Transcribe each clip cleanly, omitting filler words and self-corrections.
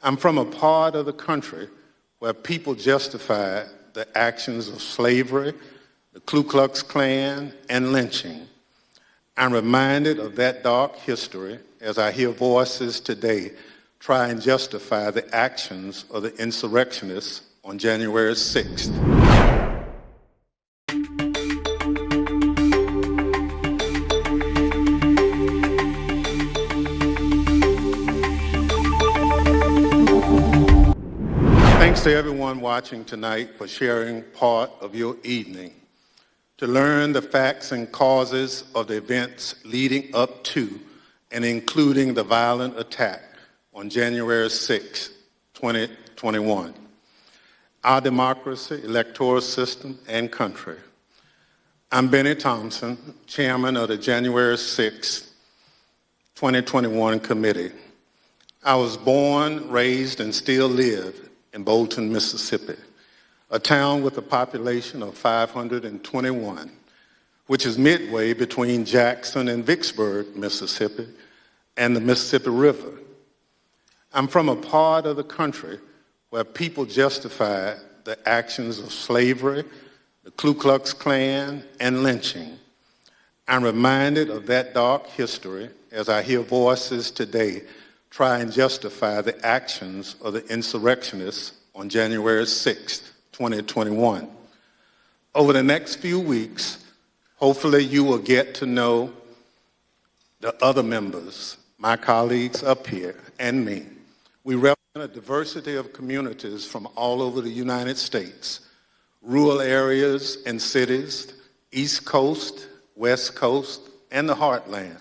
I'm from a part of the country where people justify the actions of slavery, the Ku Klux Klan, and lynching. I'm reminded of that dark history as I hear voices today try and justify the actions of the insurrectionists on January 6th. Thanks to everyone watching tonight for sharing part of your evening to learn the facts and causes of the events leading up to and including the violent attack on January 6, 2021. Our democracy, electoral system, and country. I'm Bennie Thompson, chairman of the January 6, 2021 committee. I was born, raised, and still live in Bolton, Mississippi, a town with a population of 521, which is midway between Jackson and Vicksburg, Mississippi, and the Mississippi River. I'm from a part of the country where people justify the actions of slavery, the Ku Klux Klan, and lynching. I'm reminded of that dark history as I hear voices today try and justify the actions of the insurrectionists on January 6, 2021. Over the next few weeks, hopefully you will get to know the other members, my colleagues up here, and me. We represent a diversity of communities from all over the United States, rural areas and cities, East Coast, West Coast, and the Heartland.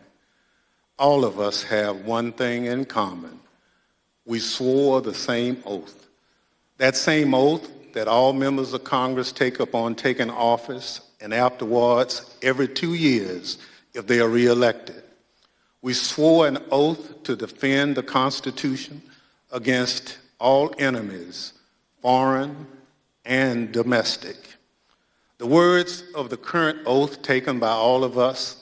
All of us have one thing in common. We swore the same oath. That same oath that all members of Congress take upon taking office and afterwards every 2 years if they are reelected. We swore an oath to defend the Constitution against all enemies, foreign and domestic. The words of the current oath taken by all of us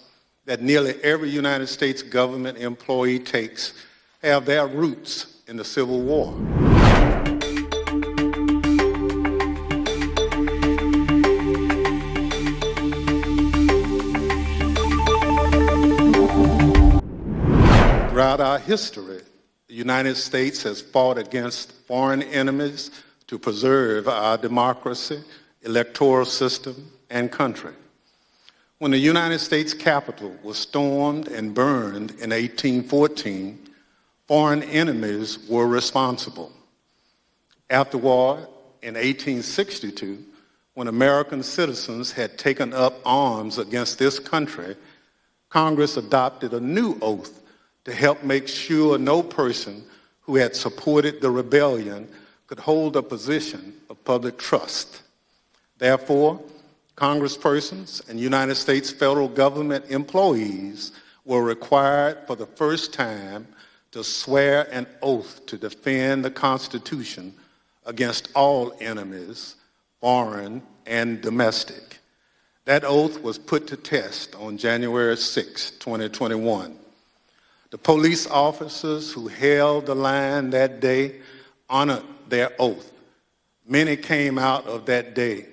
that nearly every United States government employee takes have their roots in the Civil War. Throughout our history, the United States has fought against foreign enemies to preserve our democracy, electoral system, and country. When the United States Capitol was stormed and burned in 1814, foreign enemies were responsible. Afterward, in 1862, when American citizens had taken up arms against this country, Congress adopted a new oath to help make sure no person who had supported the rebellion could hold a position of public trust. Therefore, Congresspersons and United States federal government employees were required for the first time to swear an oath to defend the Constitution against all enemies, foreign and domestic. That oath was put to test on January 6, 2021. The police officers who held the line that day honored their oath. Many came out of that day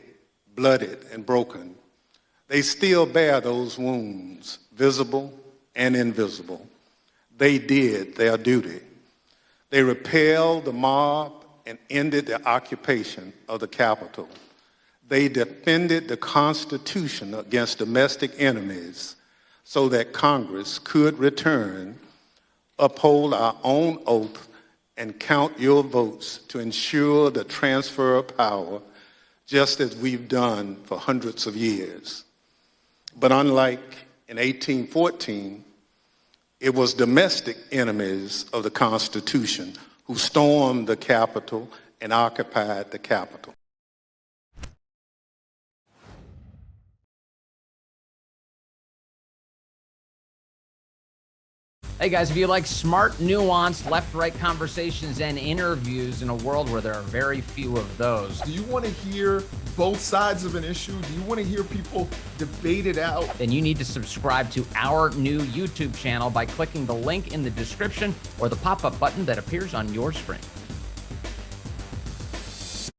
bloodied and broken. They still bear those wounds, visible and invisible. They did their duty. They repelled the mob and ended the occupation of the Capitol. They defended the Constitution against domestic enemies so that Congress could return, uphold our own oath, and count your votes to ensure the transfer of power, just as we've done for hundreds of years. But unlike in 1814, it was domestic enemies of the Constitution who stormed the Capitol and occupied the Capitol. Hey guys, if you like smart, nuanced, left-right conversations and interviews in a world where there are very few of those. Do you want to hear both sides of an issue? Do you want to hear people debate it out? Then you need to subscribe to our new YouTube channel by clicking the link in the description or the pop-up button that appears on your screen.